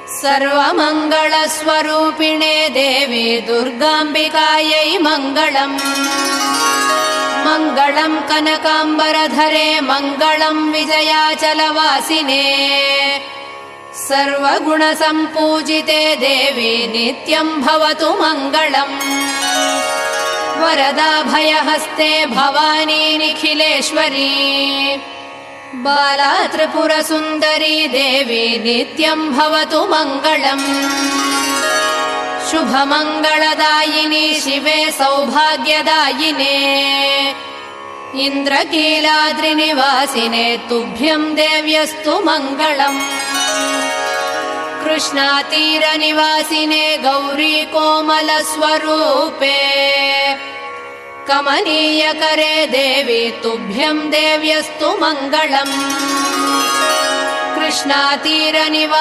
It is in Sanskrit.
सर्वमङ्गलस्वरूपिणे देवी दुर्गाम्बिकायै मङ्गलम्। मङ्गलम् कनकाम्बरधरे मङ्गलम् विजयाचलवासिने। सर्वगुणसम्पूजिते देवी नित्यम् भवतु मङ्गलम्। वरदाभयहस्ते भवानी निखिलेश्वरी। बाला त्रिपुरसुन्दरी देवी नित्यम् भवतु मङ्गलम्। शुभमङ्गलदायिनी शिवे सौभाग्यदायिने। इन्द्रकीलाद्रिनिवासिने तुभ्यम् देव्यस्तु मङ्गलम्। कृष्णातीरनिवासिने गौरी कोमलस्वरूपे। कमनीयकरे देवी तुभ्यम् देव्यस्तु मङ्गलम्। कृष्णातीरनिवासिने